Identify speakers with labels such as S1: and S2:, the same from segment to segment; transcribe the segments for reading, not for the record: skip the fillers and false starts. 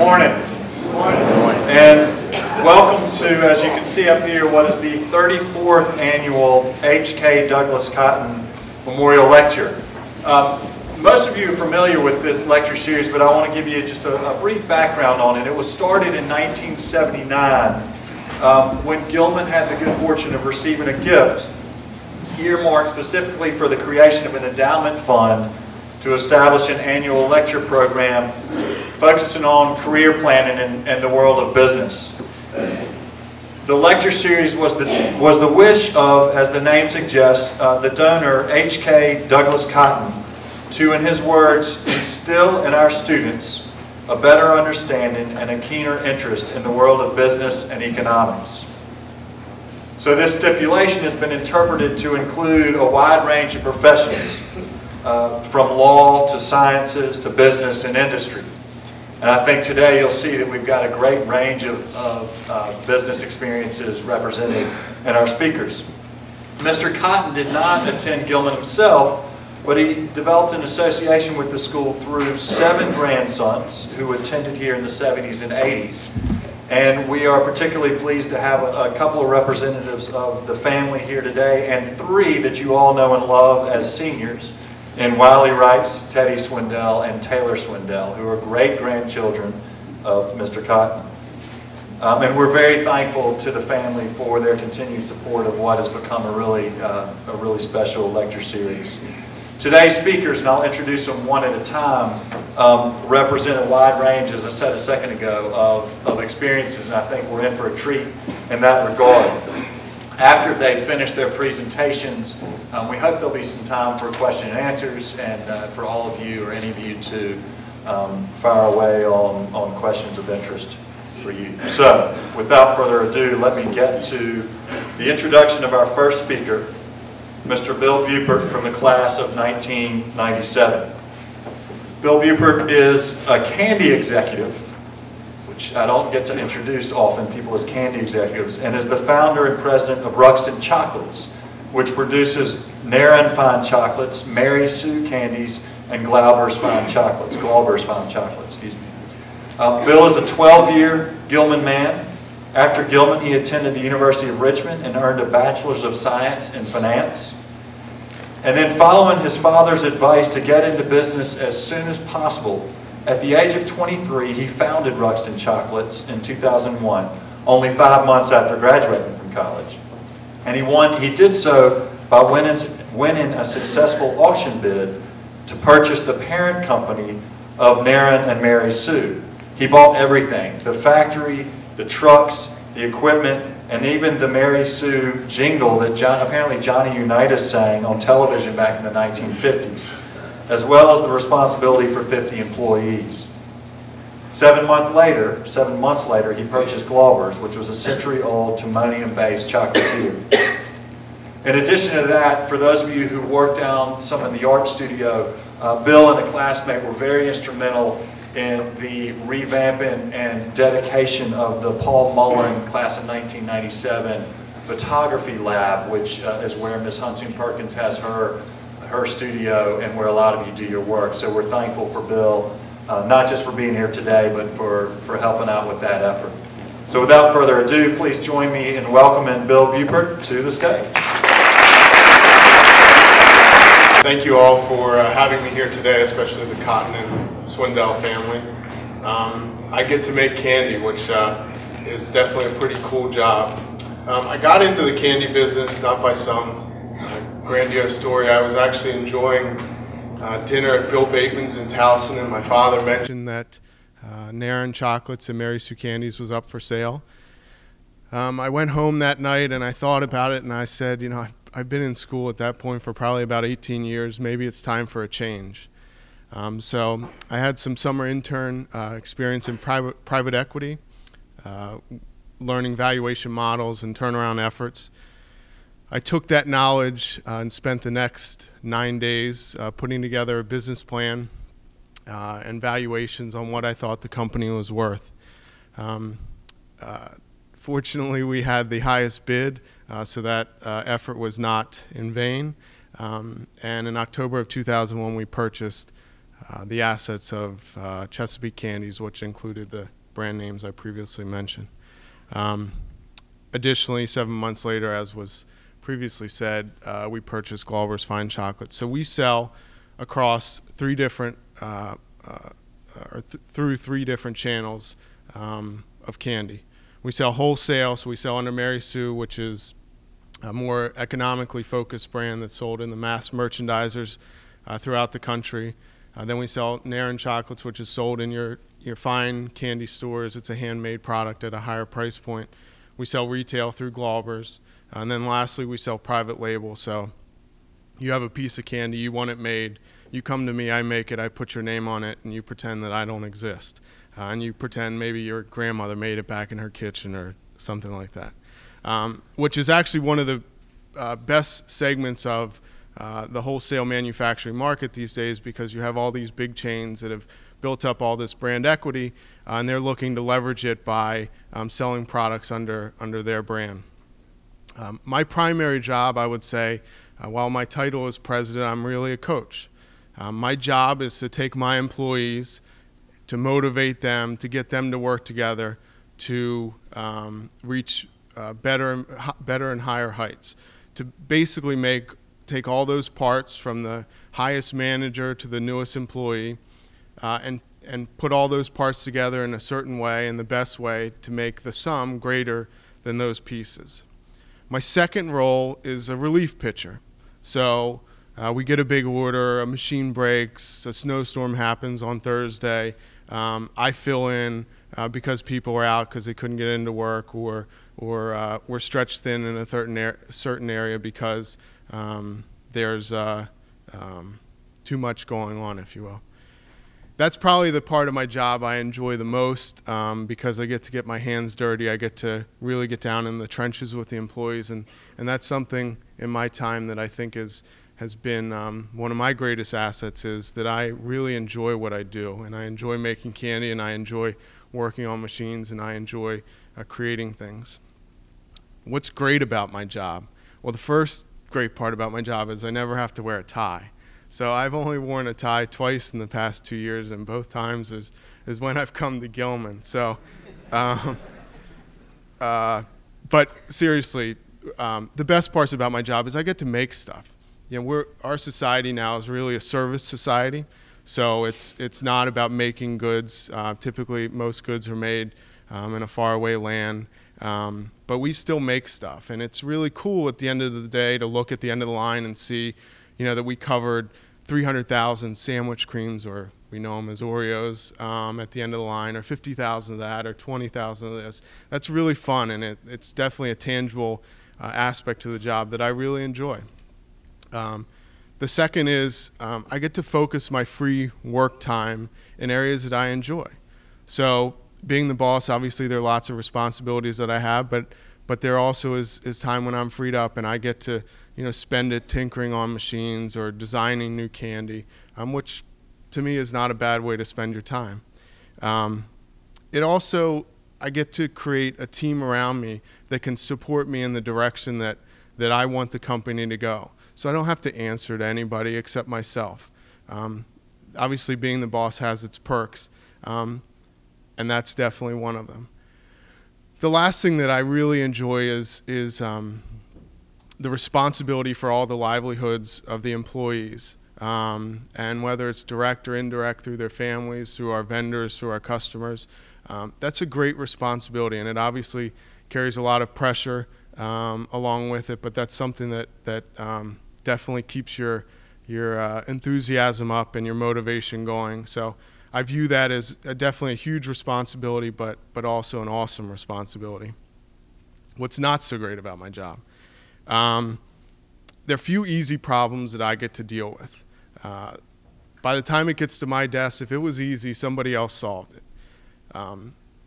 S1: Morning. And welcome to, as you can see up here, what is the 34th annual H.K. Douglas Cotton Memorial Lecture. Most of you are familiar with this lecture series, but I want to give you just a brief background on it. It was started in 1979 when Gilman had the good fortune of receiving a gift earmarked specifically for the creation of an endowment fund to establish an annual lecture program focusing on career planning and the world of business. The lecture series was the wish of, as the name suggests, the donor H.K. Douglas Cotton to, in his words, instill in our students a better understanding and a keener interest in the world of business and economics. So this stipulation has been interpreted to include a wide range of professions, from law to sciences to business and industry. And I think today you'll see that we've got a great range of business experiences represented in our speakers. Mr. Cotton did not attend Gilman himself, but he developed an association with the school through 7 grandsons who attended here in the 70s and 80s. And we are particularly pleased to have a couple of representatives of the family here today, and 3 that you all know and love as seniors, in Wiley Rice, Teddy Swindell, and Taylor Swindell, who are great-grandchildren of Mr. Cotton. And we're very thankful to the family for their continued support of what has become a really special lecture series. Today's speakers, and I'll introduce them one at a time, represent a wide range, as I said a second ago, of experiences, and I think we're in for a treat in that regard. After they've finished their presentations, we hope there'll be some time for question and answers, and for all of you or any of you to fire away on questions of interest for you. So, without further ado, let me get to the introduction of our first speaker, Mr. Bill Buppert from the class of 1997. Bill Buppert is a candy executive, which I don't get to introduce often people as candy executives, and is the founder and president of Ruxton Chocolates, which produces Naran Fine Chocolates, Mary Sue Candies, and Glauber's Fine Chocolates. Excuse me. Bill is a 12-year Gilman man. After Gilman, he attended the University of Richmond and earned a Bachelor's of Science in Finance. And then, following his father's advice to get into business as soon as possible, at the age of 23, he founded Ruxton Chocolates in 2001, only 5 months after graduating from college. And he did so by winning a successful auction bid to purchase the parent company of Naran and Mary Sue. He bought everything: the factory, the trucks, the equipment, and even the Mary Sue jingle that apparently Johnny Unitas sang on television back in the 1950s, as well as the responsibility for 50 employees. 7 months later, he purchased Glauber's, which was a century-old Timonium-based chocolatier. In addition to that, for those of you who worked down some in the art studio, Bill and a classmate were very instrumental in the revamping and dedication of the Paul Mullen class of 1997 photography lab, which is where Ms. Huntoon Perkins has her studio and where a lot of you do your work. So we're thankful for Bill, not just for being here today, but for helping out with that effort. So without further ado, please join me in welcoming Bill Buppert to the stage.
S2: Thank you all for having me here today, especially the Cotton and Swindell family. I get to make candy, which is definitely a pretty cool job. I got into the candy business not by some grandiose story. I was actually enjoying dinner at Bill Bateman's in Towson, and my father mentioned that Naran Chocolates and Mary Sue Candies was up for sale. I went home that night and I thought about it, and I said, you know, I've been in school at that point for probably about 18 years. Maybe it's time for a change. So I had some summer intern experience in private equity, learning valuation models and turnaround efforts. I took that knowledge and spent the next 9 days putting together a business plan and valuations on what I thought the company was worth. Fortunately, we had the highest bid, so that effort was not in vain. And in October of 2001, we purchased the assets of Chesapeake Candies, which included the brand names I previously mentioned. Additionally, 7 months later, as was previously said, we purchased Glauber's Fine Chocolate. So we sell across three different through three different channels of candy. We sell wholesale, so we sell under Mary Sue, which is a more economically focused brand that's sold in the mass merchandisers throughout the country. Then we sell Nairn Chocolates, which is sold in your fine candy stores. It's a handmade product at a higher price point. We sell retail through Glauber's. And then lastly, we sell private label. So you have a piece of candy, you want it made, you come to me, I make it, I put your name on it, and you pretend that I don't exist. And you pretend maybe your grandmother made it back in her kitchen or something like that. Which is actually one of the best segments of the wholesale manufacturing market these days, because you have all these big chains that have built up all this brand equity, and they're looking to leverage it by selling products under their brand. My primary job, I would say, while my title is president, I'm really a coach. My job is to take my employees, to motivate them, to get them to work together, to reach better and higher heights, to basically take all those parts from the highest manager to the newest employee and put all those parts together in a certain way, in the best way, to make the sum greater than those pieces. My second role is a relief pitcher. So we get a big order, a machine breaks, a snowstorm happens on Thursday. I fill in because people are out because they couldn't get into work, or we're stretched thin in a certain area because there's too much going on, if you will. That's probably the part of my job I enjoy the most, because I get to get my hands dirty. I get to really get down in the trenches with the employees, and that's something in my time that I think has been one of my greatest assets, is that I really enjoy what I do, and I enjoy making candy, and I enjoy working on machines, and I enjoy creating things. What's great about my job? Well, the first great part about my job is I never have to wear a tie. So I've only worn a tie twice in the past 2 years, and both times is when I've come to Gilman. So, but seriously, the best parts about my job is I get to make stuff. You know, our society now is really a service society, so it's not about making goods. Typically, most goods are made in a faraway land, but we still make stuff, and it's really cool at the end of the day to look at the end of the line and see, you know, that we covered 300,000 sandwich creams, or we know them as Oreos, at the end of the line, or 50,000 of that, or 20,000 of this. That's really fun, and it's definitely a tangible aspect to the job that I really enjoy. The second is I get to focus my free work time in areas that I enjoy. So being the boss, obviously there are lots of responsibilities that I have, but there also is time when I'm freed up and I get to, you know, spend it tinkering on machines or designing new candy, which to me is not a bad way to spend your time. It also, I get to create a team around me that can support me in the direction that I want the company to go. So I don't have to answer to anybody except myself. Obviously being the boss has its perks, and that's definitely one of them. The last thing that I really enjoy is the responsibility for all the livelihoods of the employees, and whether it's direct or indirect through their families, through our vendors, through our customers. That's a great responsibility, and it obviously carries a lot of pressure along with it, but that's something that definitely keeps your enthusiasm up and your motivation going. So I view that as definitely a huge responsibility, but also an awesome responsibility. What's not so great about my job? There are few easy problems that I get to deal with. By the time it gets to my desk, if it was easy, somebody else solved it.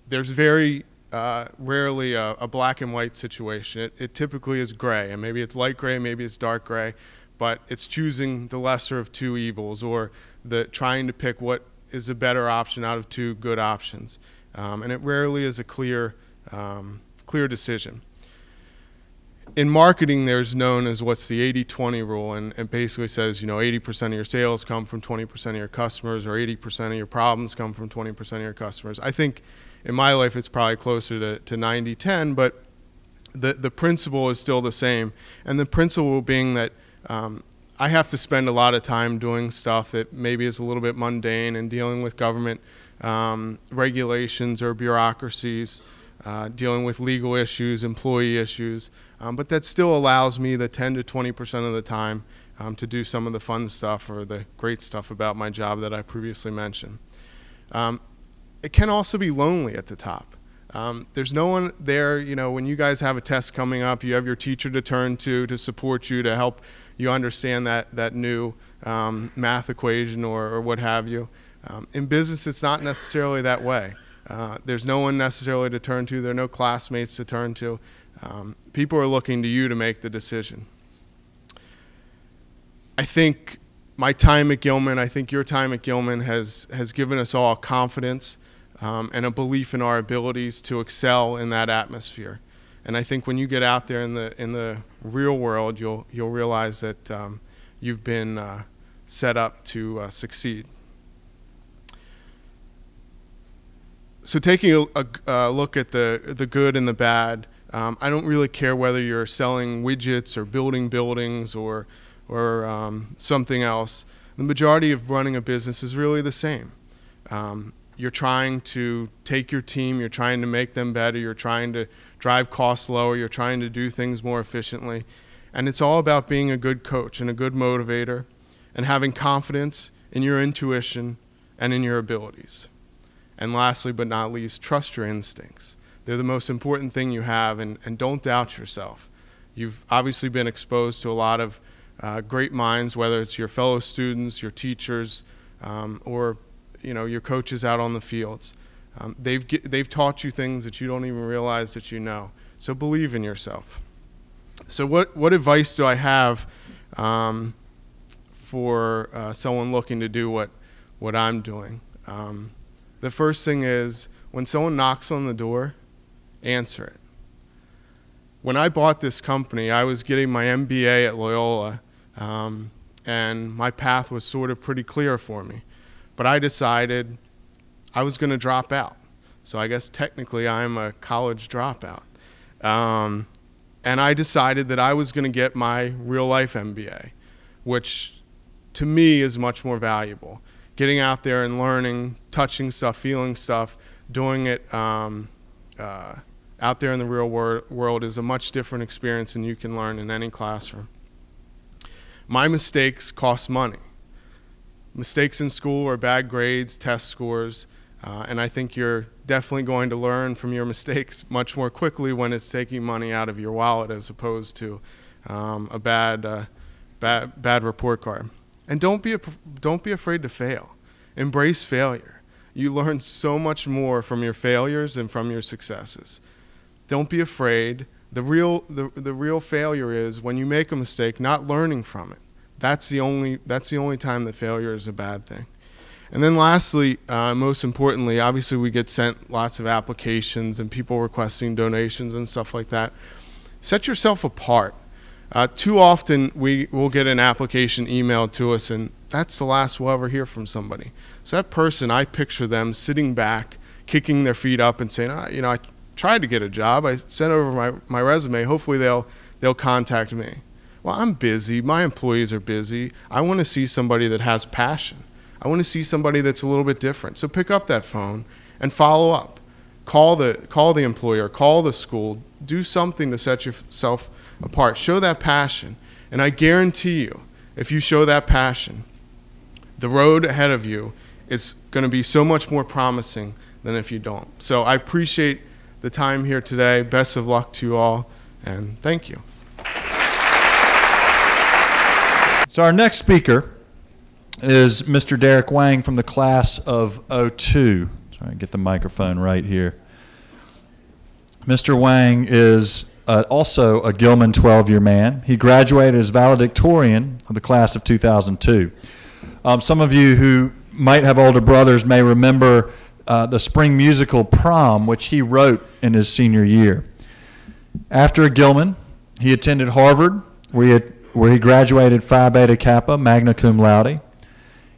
S2: There's very rarely a black and white situation. It typically is gray, and maybe it's light gray, maybe it's dark gray, but it's choosing the lesser of two evils, or trying to pick what is a better option out of two good options. And it rarely is a clear decision. In marketing, there's known as what's the 80-20 rule, and it basically says, 80% of your sales come from 20% of your customers, or 80% of your problems come from 20% of your customers. I think in my life it's probably closer to 90-10, but the principle is still the same. And the principle being that I have to spend a lot of time doing stuff that maybe is a little bit mundane and dealing with government regulations or bureaucracies, dealing with legal issues, employee issues, but that still allows me the 10 to 20% of the time to do some of the fun stuff or the great stuff about my job that I previously mentioned. It can also be lonely at the top. There's no one there, when you guys have a test coming up, you have your teacher to turn to support you, to help you understand that new math equation or what have you. In business, it's not necessarily that way. There's no one necessarily to turn to. There are no classmates to turn to. People are looking to you to make the decision. I think my time at Gilman, I think your time at Gilman has given us all confidence and a belief in our abilities to excel in that atmosphere. And I think when you get out there in the real world, you'll realize that you've been set up to succeed. So taking a look at the good and the bad, I don't really care whether you're selling widgets or building buildings or something else. The majority of running a business is really the same. You're trying to take your team, you're trying to make them better, you're trying to drive costs lower, you're trying to do things more efficiently. And it's all about being a good coach and a good motivator and having confidence in your intuition and in your abilities. And lastly, but not least, trust your instincts. They're the most important thing you have, and don't doubt yourself. You've obviously been exposed to a lot of great minds, whether it's your fellow students, your teachers, or your coaches out on the fields. They've taught you things that you don't even realize that you know. So believe in yourself. So what advice do I have for someone looking to do what I'm doing? The first thing is, when someone knocks on the door, answer it. When I bought this company, I was getting my MBA at Loyola, and my path was sort of pretty clear for me. But I decided I was going to drop out. So I guess technically I'm a college dropout. And I decided that I was going to get my real-life MBA, which to me is much more valuable. Getting out there and learning, touching stuff, feeling stuff, doing it out there in the real world is a much different experience than you can learn in any classroom. My mistakes cost money. Mistakes in school are bad grades, test scores, and I think you're definitely going to learn from your mistakes much more quickly when it's taking money out of your wallet as opposed to a bad report card. And don't be afraid to fail. Embrace failure. You learn so much more from your failures than from your successes. Don't be afraid. The real failure is when you make a mistake, not learning from it. That's the only time that failure is a bad thing. And then lastly, most importantly, obviously we get sent lots of applications and people requesting donations and stuff like that. Set yourself apart. Too often we will get an application emailed to us, and that's the last we'll ever hear from somebody. So that person, I picture them sitting back, kicking their feet up and saying, I tried to get a job. I sent over my resume. Hopefully they'll contact me. Well, I'm busy. My employees are busy. I want to see somebody that has passion. I want to see somebody that's a little bit different. So pick up that phone and follow up. Call the employer, call the school. Do something to set yourself apart. Show that passion. And I guarantee you, if you show that passion, the road ahead of you is going to be so much more promising than if you don't. So I appreciate the time here today. Best of luck to you all, and thank you.
S3: So our next speaker is Mr. Derrick Wang from the class of '02. Try to get the microphone right here. Mr. Wang is also a Gilman 12-year man. He graduated as valedictorian of the class of 2002. Some of you who might have older brothers may remember the spring musical Prom, which he wrote in his senior year. After Gilman, He attended Harvard, where he graduated Phi Beta Kappa, magna cum laude.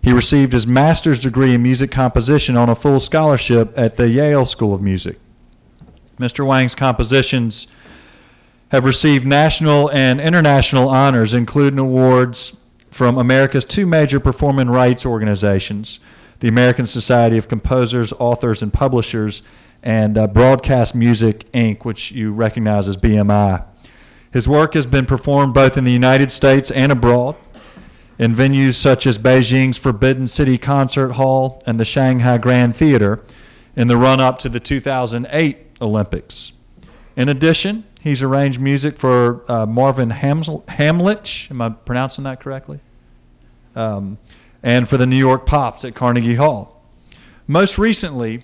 S3: He received his master's degree in music composition on a full scholarship at the Yale School of Music. Mr. Wang's compositions have received national and international honors, including awards from America's two major performing rights organizations, the American Society of Composers, Authors, and Publishers, and Broadcast Music, Inc., which you recognize as BMI. His work has been performed both in the United States and abroad, in venues such as Beijing's Forbidden City Concert Hall and the Shanghai Grand Theater in the run-up to the 2008 Olympics. In addition, he's arranged music for Marvin Hamlich, am I pronouncing that correctly? And for the New York Pops at Carnegie Hall. Most recently,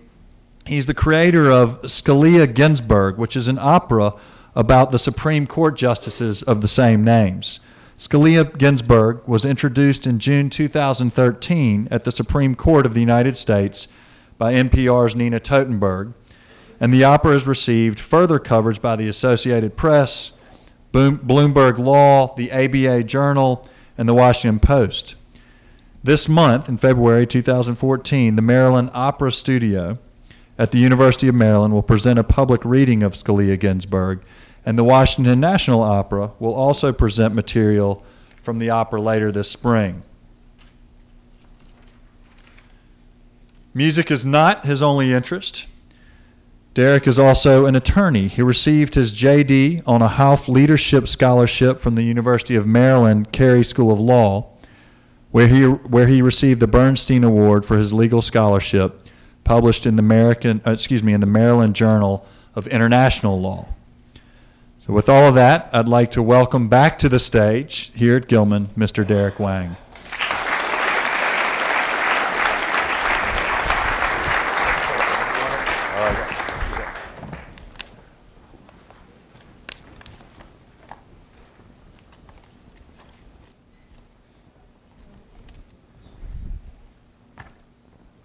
S3: he's the creator of Scalia Ginsburg, which is an opera about the Supreme Court justices of the same names. Scalia Ginsburg was introduced in June 2013 at the Supreme Court of the United States by NPR's Nina Totenberg, and the opera has received further coverage by the Associated Press, Bloomberg Law, the ABA Journal, and the Washington Post. This month, in February 2014, the Maryland Opera Studio at the University of Maryland will present a public reading of Scalia Ginsburg, and the Washington National Opera will also present material from the opera later this spring. Music is not his only interest. Derrick is also an attorney. He received his JD on a Hauff Leadership Scholarship from the University of Maryland Carey School of Law, where he received the Bernstein Award for his legal scholarship, published in the Maryland Journal of International Law. So with all of that, I'd like to welcome back to the stage here at Gilman, Mr. Derrick Wang.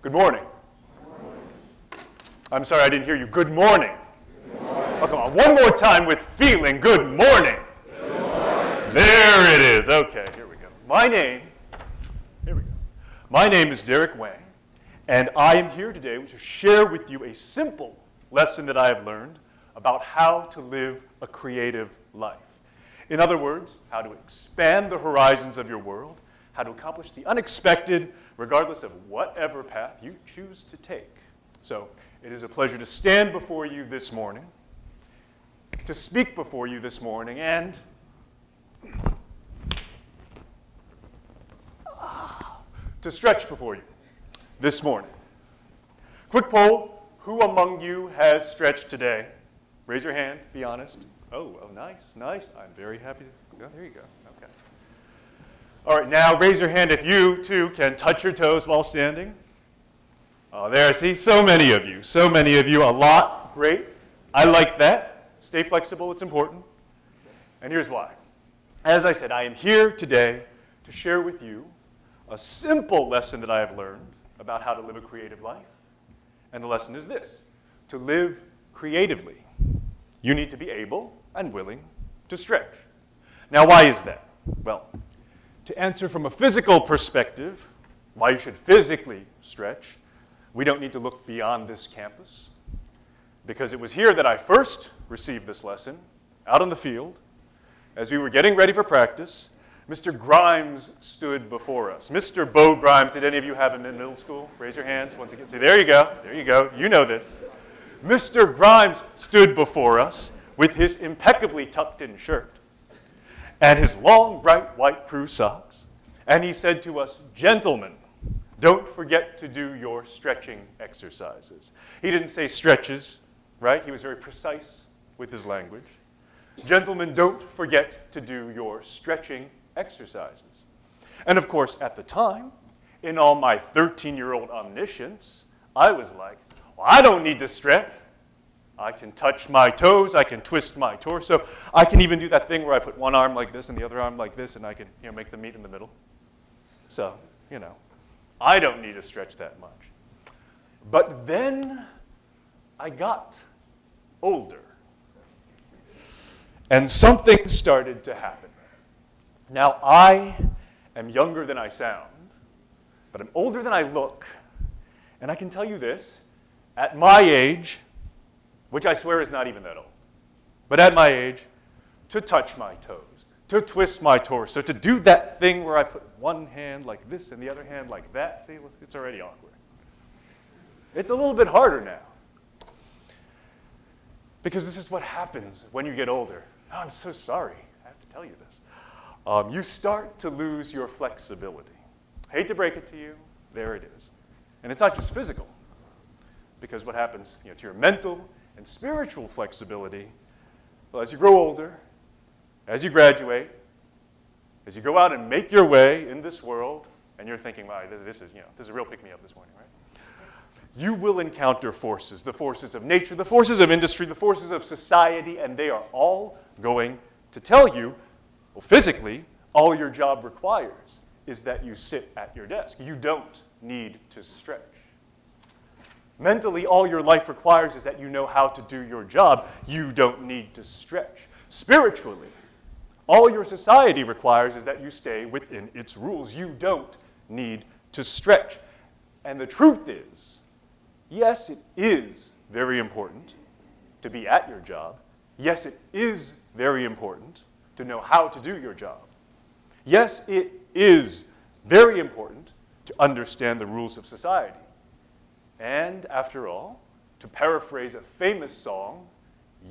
S4: Good morning. I'm sorry, I didn't hear you. Good morning.
S5: Good morning.
S4: Oh, come on. One more time with feeling. Good morning.
S5: Good morning.
S4: There it is. Okay, here we go. My name is Derrick Wang, and I am here today to share with you a simple lesson that I have learned about how to live a creative life. In other words, how to expand the horizons of your world, how to accomplish the unexpected, regardless of whatever path you choose to take. So it is a pleasure to stand before you this morning, to speak before you this morning, and to stretch before you this morning. Quick poll, who among you has stretched today? Raise your hand, be honest. Oh, nice, nice. I'm very happy to go. There you go. Okay. All right, now raise your hand if you, too, can touch your toes while standing. Oh, there, see, so many of you, a lot, great. I like that. Stay flexible, it's important. And here's why. As I said, I am here today to share with you a simple lesson that I have learned about how to live a creative life. And the lesson is this: to live creatively, you need to be able and willing to stretch. Now, why is that? Well, to answer from a physical perspective, why you should physically stretch, we don't need to look beyond this campus, because it was here that I first received this lesson, out on the field. As we were getting ready for practice, Mr. Grimes stood before us. Mr. Bo Grimes, did any of you have him in middle school? Raise your hands once again. See, there you go, you know this. Mr. Grimes stood before us with his impeccably tucked-in shirt and his long, bright white crew socks, and he said to us, "Gentlemen, don't forget to do your stretching exercises." He didn't say stretches, right? He was very precise with his language. "Gentlemen, don't forget to do your stretching exercises." And of course, at the time, in all my 13-year-old omniscience, I was like, well, I don't need to stretch. I can touch my toes, I can twist my torso, I can even do that thing where I put one arm like this and the other arm like this, and I can make them meet in the middle. So, I don't need to stretch that much. But then I got older. And something started to happen. Now, I am younger than I sound, but I'm older than I look. And I can tell you this, at my age, which I swear is not even that old, but at my age, to touch my toes, to twist my torso, to do that thing where I put one hand like this and the other hand like that, see, it's already awkward. It's a little bit harder now. Because this is what happens when you get older. Oh, I'm so sorry, I have to tell you this. You start to lose your flexibility. Hate to break it to you, there it is. And it's not just physical, because what happens to your mental and spiritual flexibility, well, as you grow older, as you graduate, as you go out and make your way in this world, and you're thinking, wow, this is a real pick-me-up this morning, right? You will encounter forces, the forces of nature, the forces of industry, the forces of society, and they are all going to tell you, well, physically, all your job requires is that you sit at your desk. You don't need to stretch. Mentally, all your life requires is that you know how to do your job. You don't need to stretch. Spiritually, all your society requires is that you stay within its rules. You don't need to stretch. And the truth is, yes, it is very important to be at your job. Yes, it is very important to know how to do your job. Yes, it is very important to understand the rules of society. And after all, to paraphrase a famous song,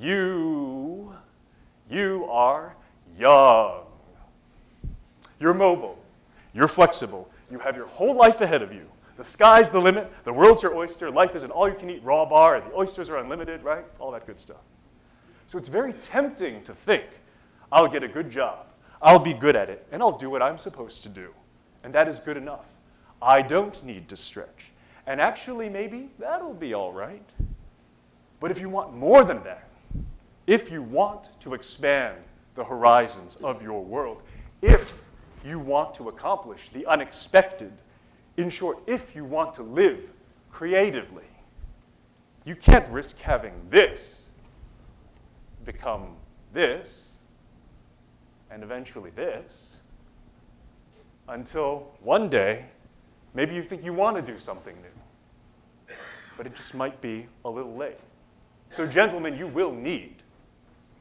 S4: you are young. You're mobile. You're flexible. You have your whole life ahead of you. The sky's the limit. The world's your oyster. Life is an all-you-can-eat raw bar, and the oysters are unlimited, right? All that good stuff. So it's very tempting to think, I'll get a good job. I'll be good at it, and I'll do what I'm supposed to do. And that is good enough. I don't need to stretch. And actually, maybe that'll be all right. But if you want more than that, if you want to expand the horizons of your world, if you want to accomplish the unexpected, in short, if you want to live creatively, you can't risk having this become this, and eventually this, until one day, maybe you think you want to do something new, but it just might be a little late. So gentlemen, you will need,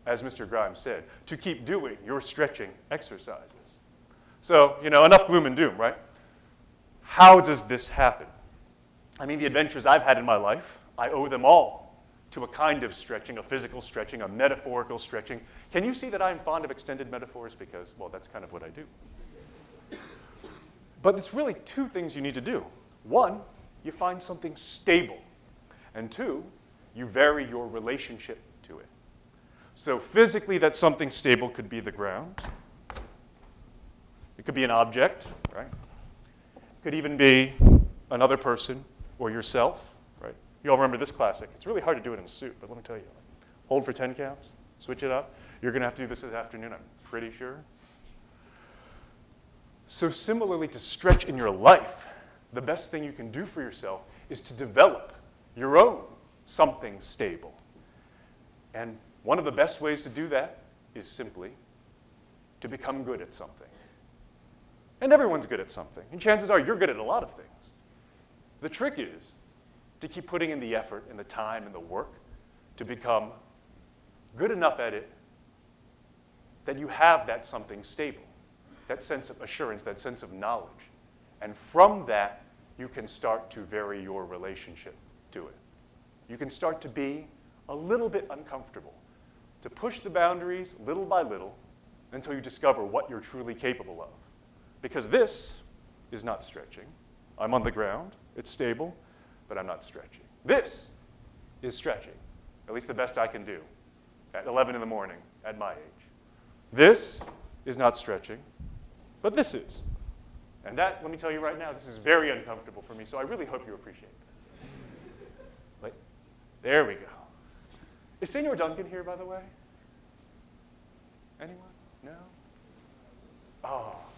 S4: as Mr. Grimes said, to keep doing your stretching exercises. So, enough gloom and doom, right? How does this happen? I mean, the adventures I've had in my life, I owe them all to a kind of stretching, a physical stretching, a metaphorical stretching. Can you see that I'm fond of extended metaphors? Because, well, that's kind of what I do. But it's really two things you need to do. One, you find something stable. And two, you vary your relationship to it. So physically, that something stable could be the ground. It could be an object, right? It could even be another person or yourself, right? You all remember this classic. It's really hard to do it in a suit, but let me tell you. Hold for 10 counts, switch it up. You're going to have to do this afternoon, I'm pretty sure. So similarly to stretch in your life, the best thing you can do for yourself is to develop your own something stable. And one of the best ways to do that is simply to become good at something. And everyone's good at something. And chances are you're good at a lot of things. The trick is to keep putting in the effort and the time and the work to become good enough at it that you have that something stable, that sense of assurance, that sense of knowledge. And from that, you can start to vary your relationship to it. You can start to be a little bit uncomfortable, to push the boundaries little by little until you discover what you're truly capable of. Because this is not stretching. I'm on the ground, it's stable, but I'm not stretching. This is stretching, at least the best I can do at 11 in the morning at my age. This is not stretching, but this is. And that, let me tell you right now, this is very uncomfortable for me, so I really hope you appreciate this. But there we go. Is Senor Duncan here, by the way? Anyone? No?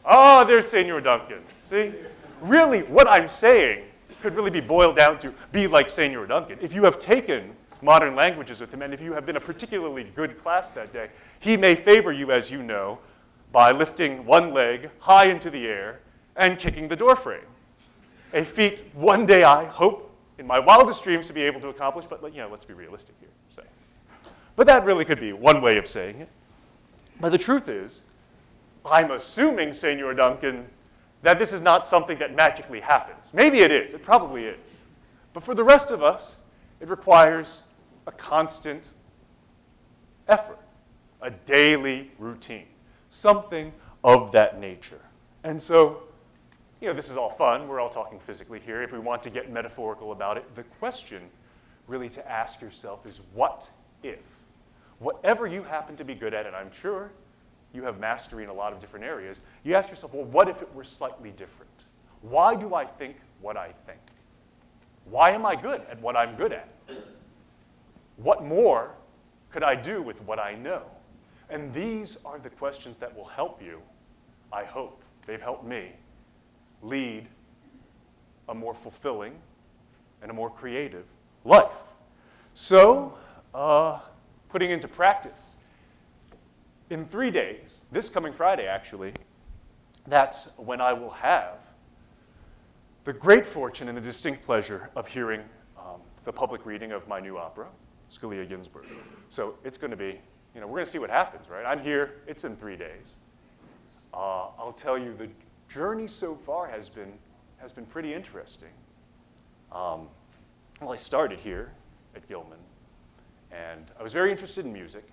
S4: Oh, there's Senor Duncan. See? Really, what I'm saying could really be boiled down to be like Senor Duncan. If you have taken modern languages with him, and if you have been a particularly good class that day, he may favor you, as you know, by lifting one leg high into the air and kicking the door frame. A feat one day I hope in my wildest dreams to be able to accomplish, but let's be realistic here. So. But that really could be one way of saying it. But the truth is, I'm assuming, Senor Duncan, that this is not something that magically happens. Maybe it is. It probably is. But for the rest of us, it requires a constant effort, a daily routine, something of that nature. And so, this is all fun. We're all talking physically here. If we want to get metaphorical about it, the question really to ask yourself is, what if? Whatever you happen to be good at, and I'm sure you have mastery in a lot of different areas, you ask yourself, well, what if it were slightly different? Why do I think what I think? Why am I good at what I'm good at? What more could I do with what I know? And these are the questions that will help you, I hope, they've helped me, lead a more fulfilling and a more creative life. So, putting into practice, in 3 days, this coming Friday actually, that's when I will have the great fortune and the distinct pleasure of hearing the public reading of my new opera, Scalia Ginsburg. So it's going to be, we're going to see what happens, right? I'm here, it's in 3 days. I'll tell you, the journey so far has been pretty interesting. Well, I started here at Gilman, and I was very interested in music,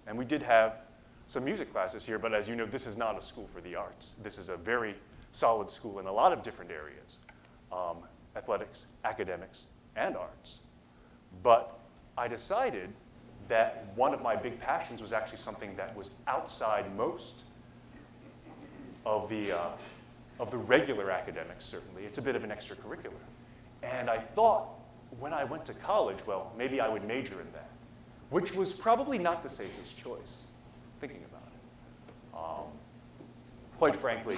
S4: and we did have some music classes here, but as you know, this is not a school for the arts. This is a very solid school in a lot of different areas, athletics, academics, and arts. But I decided that one of my big passions was actually something that was outside most of the regular academics, certainly. It's a bit of an extracurricular. And I thought when I went to college, well, maybe I would major in that, which was probably not the safest choice, thinking about it. Quite frankly,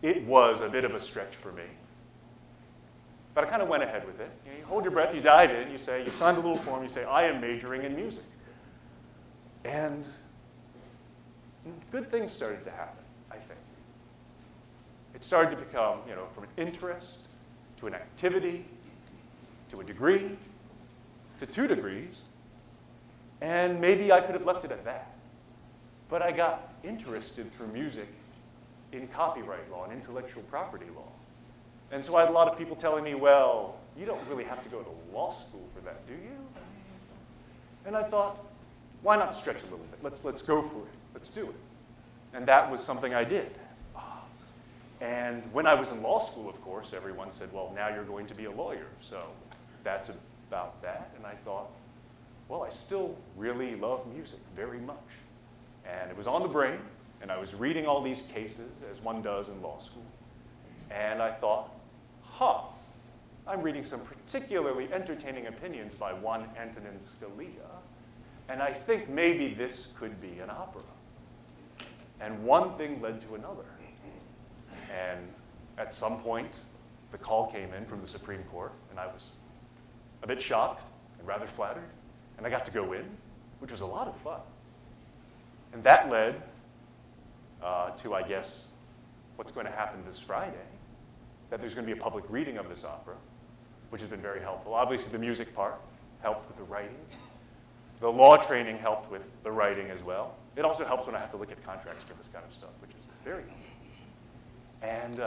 S4: it was a bit of a stretch for me. But I kind of went ahead with it. You hold your breath, you dive in, you sign the little form, you say, I am majoring in music. And good things started to happen, I think. It started to become, from an interest to an activity to a degree to 2 degrees, and maybe I could have left it at that. But I got interested through music in copyright law and intellectual property law. And so I had a lot of people telling me, well, you don't really have to go to law school for that, do you? And I thought, why not stretch a little bit? Let's go for it. Let's do it. And that was something I did. And when I was in law school, of course, everyone said, well, now you're going to be a lawyer. So that's about that. And I thought, well, I still really love music very much. And it was on the brain, and I was reading all these cases, as one does in law school. And I thought, I'm reading some particularly entertaining opinions by one Antonin Scalia, and I think maybe this could be an opera. And one thing led to another. And at some point, the call came in from the Supreme Court, and I was a bit shocked and rather flattered, and I got to go in, which was a lot of fun. And that led to, I guess, what's going to happen this Friday, that there's going to be a public reading of this opera, which has been very helpful. Obviously, the music part helped with the writing. The law training helped with the writing as well. It also helps when I have to look at contracts for this kind of stuff, which is very helpful. And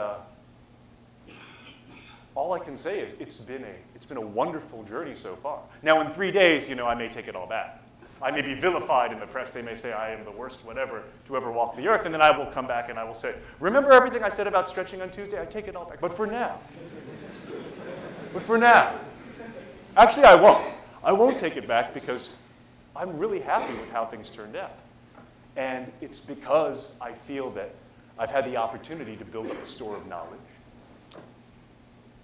S4: all I can say is it's been a wonderful journey so far. Now, in 3 days, I may take it all back. I may be vilified in the press. They may say I am the worst whatever to ever walk the earth, and then I will come back and I will say, remember everything I said about stretching on Tuesday? I take it all back. But for now, actually I won't. I won't take it back because I'm really happy with how things turned out. And it's because I feel that I've had the opportunity to build up a store of knowledge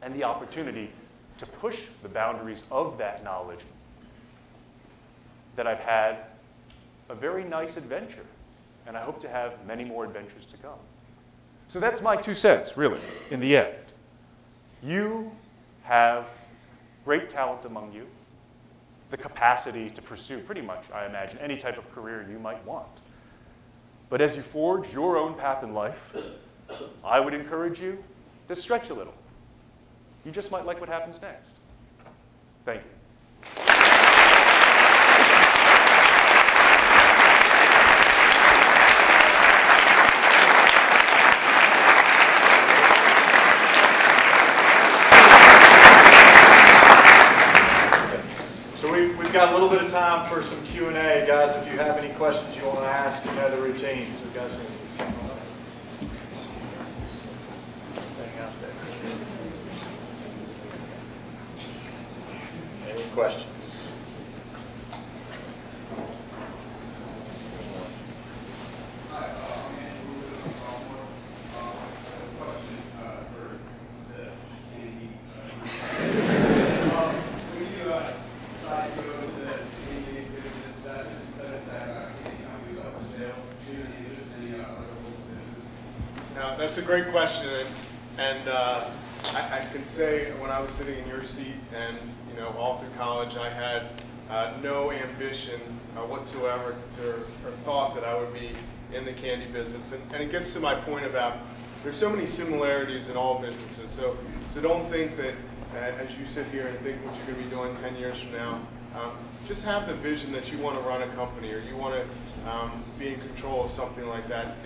S4: and the opportunity to push the boundaries of that knowledge, that I've had a very nice adventure, and I hope to have many more adventures to come. So that's my 2 cents, really, in the end. You have great talent among you. the capacity to pursue pretty much, I imagine, any type of career you might want. But as you forge your own path in life, I would encourage you to stretch a little. You just might like what happens next. Thank you.
S1: We've got a little bit of time for some Q&A. Guys, if you have any questions you want to ask, you know the routine. So guys, hang out there. Any questions?
S2: That's a great question, and I can say when I was sitting in your seat and all through college, I had no ambition whatsoever or thought that I would be in the candy business. And it gets to my point about there's so many similarities in all businesses. So don't think that as you sit here and think what you're going to be doing 10 years from now, just have the vision that you want to run a company or you want to be in control of something like that.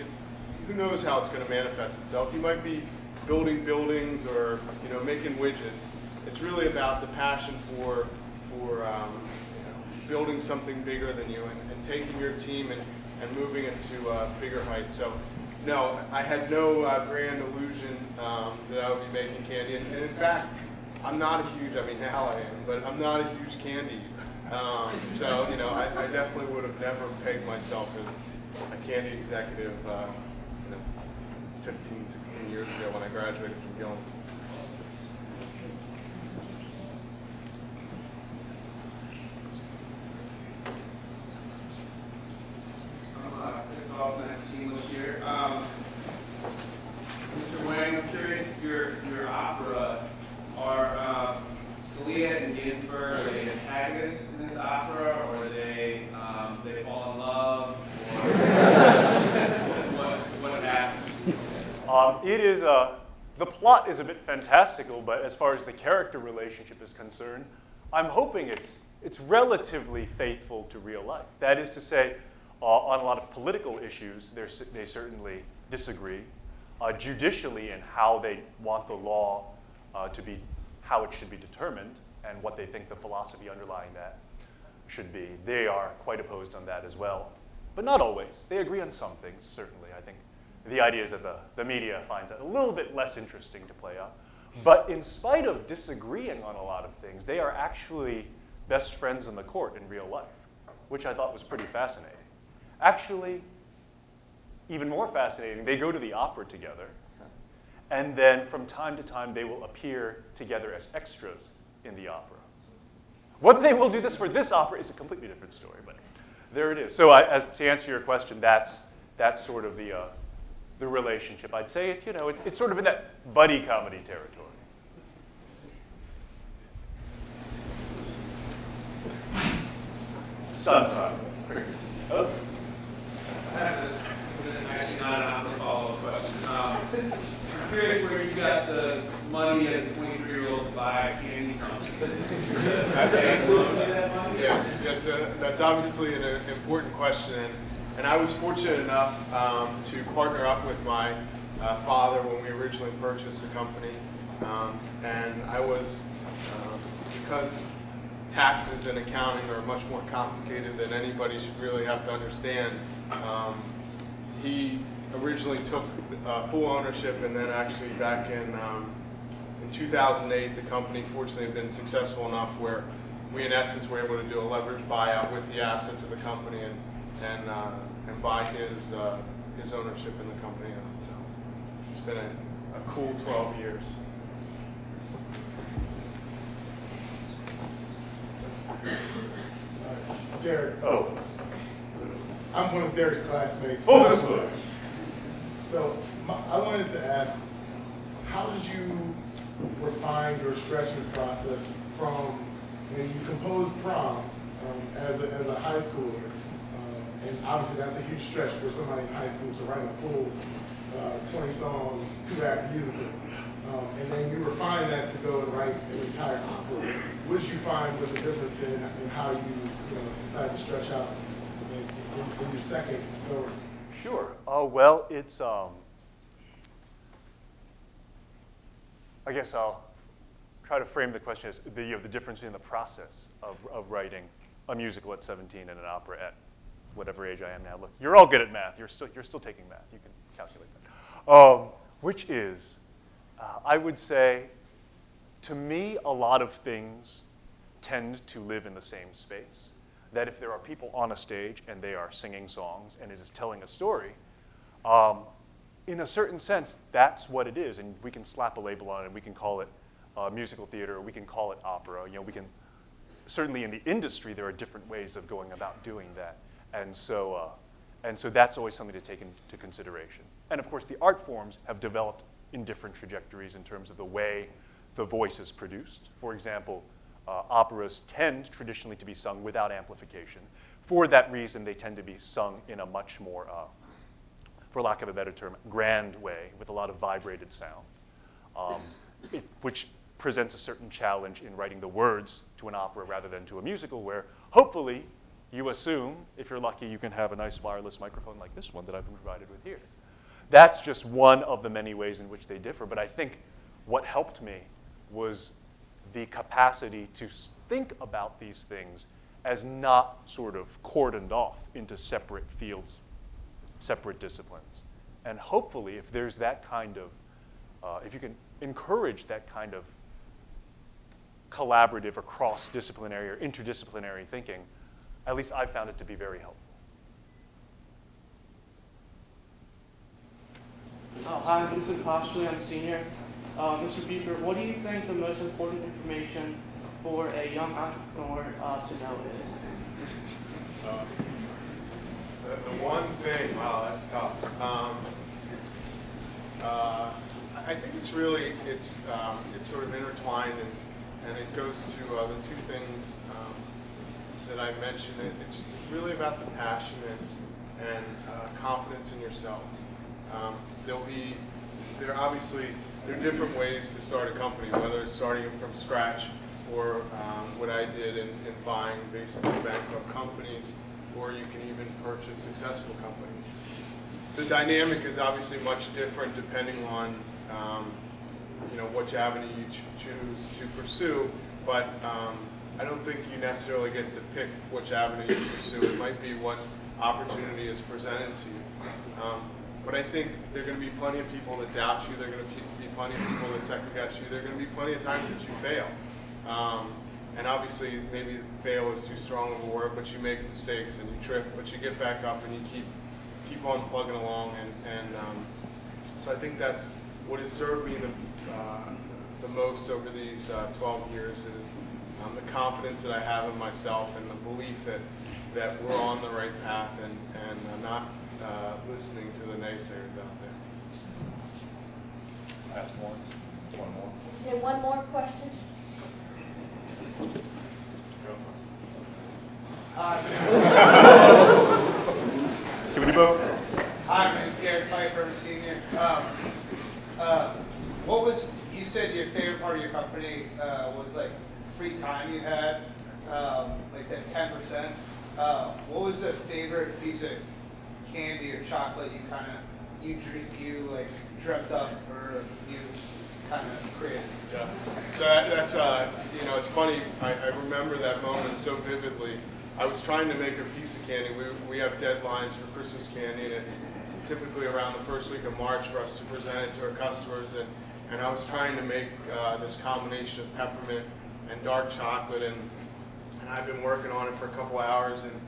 S2: Who knows how it's going to manifest itself? You might be building buildings or making widgets. It's really about the passion for building something bigger than you and taking your team and moving it to bigger heights. So no, I had no grand illusion that I would be making candy. And in fact, I'm not a huge, now I am, but I'm not a huge candy. So I definitely would have never pegged myself as a candy executive 15, 16 years ago when I graduated from Gilman.
S6: Mr. Wang, I'm curious if your opera are Scalia and Ginsberg, are they antagonists in this opera, or are they fall in love, or what happens?
S4: It is the plot is a bit fantastical, but as far as the character relationship is concerned, I'm hoping it's relatively faithful to real life. That is to say, on a lot of political issues, they certainly disagree. Judicially, in how they want the law to be, how it should be determined, and what they think the philosophy underlying that should be, they are quite opposed on that as well. But not always. They agree on some things, certainly. I think the idea is that the media finds that a little bit less interesting to play out. But in spite of disagreeing on a lot of things, they are actually best friends in the court in real life, which I thought was pretty fascinating. Actually, even more fascinating, they go to the opera together, and then from time to time they will appear together as extras in the opera. Whether they will do this for this opera is a completely different story, but there it is. So as to answer your question, that's sort of the relationship. I'd say it's sort of in that buddy comedy territory. Sunshine. Oh.
S6: This is actually not an opera follow-up question. I'm curious where you got the money as a 23-year-old to buy candy from.
S2: Yes, that's obviously an important question. And I was fortunate enough to partner up with my father when we originally purchased the company. And I was, because taxes and accounting are much more complicated than anybody should really have to understand, he originally took full ownership, and then actually back in 2008, the company fortunately had been successful enough where we in essence were able to do a leveraged buyout with the assets of the company and buy his ownership in the company. And so it's been a cool 12 years.
S7: Derrick.
S4: Oh.
S7: I'm one of Derrick's classmates.
S4: Full disclosure.
S7: So I wanted to ask, how did you refine your stretching process from and you composed Prom as a high schooler, and obviously that's a huge stretch for somebody in high school to write a full 20-song, 2-act musical. And then you refine that to go and write an entire opera. What did you find was the difference in how you decided to stretch out in your second go?
S4: Sure. Well, it's, I guess I'll try to frame the question as the difference in the process of writing a musical at 17 and an opera at whatever age I am now. Look, you're all good at math. You're still taking math. You can calculate that. Which is, I would say, to me, a lot of things tend to live in the same space. That if there are people on a stage and they are singing songs and it is telling a story, in a certain sense, that's what it is. And we can slap a label on it, and we can call it musical theater, or we can call it opera. We can, certainly in the industry, there are different ways of going about doing that. And so that's always something to take into consideration. And of course, the art forms have developed in different trajectories in terms of the way the voice is produced. For example, operas tend traditionally to be sung without amplification. For that reason, they tend to be sung in a much more, for lack of a better term, grand way with a lot of vibrated sound, which presents a certain challenge in writing the words to an opera rather than to a musical, where hopefully you assume, if you're lucky, you can have a nice wireless microphone like this one that I've been provided with here. That's just one of the many ways in which they differ, but I think what helped me was the capacity to think about these things as not sort of cordoned off into separate fields, separate disciplines. And hopefully, if there's that kind of, if you can encourage that kind of collaborative or cross-disciplinary or interdisciplinary thinking, at least I've found it to be very helpful.
S8: Hi, I'm Vincent Postry. I'm a senior. Mr. Buppert, what do you think the most important information for a young entrepreneur to know is?
S2: The one thing, wow, that's tough. I think it's really, it's sort of intertwined, and it goes to the two things that I mentioned. It's really about the passion and confidence in yourself. There are different ways to start a company, whether it's starting from scratch or what I did in buying basically bankrupt companies, or you can even purchase successful companies. The dynamic is obviously much different depending on which avenue you choose to pursue, but I don't think you necessarily get to pick which avenue you pursue. It might be what opportunity is presented to you. But I think there are going to be plenty of people that doubt you. There are going to be plenty of people that second guess you. There are going to be plenty of times that you fail. And obviously, maybe fail is too strong of a word, but you make mistakes and you trip, but you get back up and you keep on plugging along. And so I think that's what has served me the most over these 12 years is the confidence that I have in myself and the belief that we're on the right path and not listening to the naysayers out there.
S3: Last one. One more.
S9: Is there one more question?
S4: Can we do both?
S6: Hi, my name's Derrick Pfeiffer, I'm a senior. You said your favorite part of your company was like free time you had, like that 10%. What was the favorite piece of candy or chocolate you dreamt up or you kind of created?
S2: Yeah. So that's it's funny. I remember that moment so vividly. I was trying to make a piece of candy. We have deadlines for Christmas candy, and it's typically around the first week of March for us to present it to our customers. And I was trying to make this combination of peppermint and dark chocolate, and I've been working on it for a couple hours, and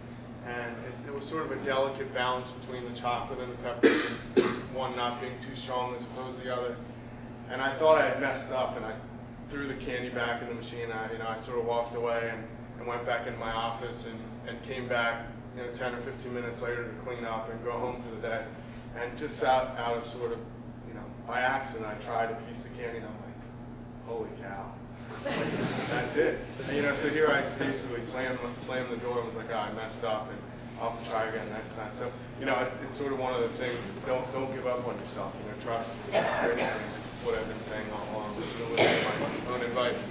S2: it was sort of a delicate balance between the chocolate and the peppermint, one not being too strong as opposed to the other. And I thought I had messed up, and I threw the candy back in the machine. I sort of walked away and went back in my office and came back 10 or 15 minutes later to clean up and go home for the day. And just out of sort of, by accident, I tried a piece of candy, and I'm like, holy cow. that's it. And, you know, so here I basically slammed the door and was like, oh, I messed up, and I'll try again next time. So, you know, it's sort of one of those things. Don't give up on yourself. You know, trust. What I've been saying all along. Listen to my own advice.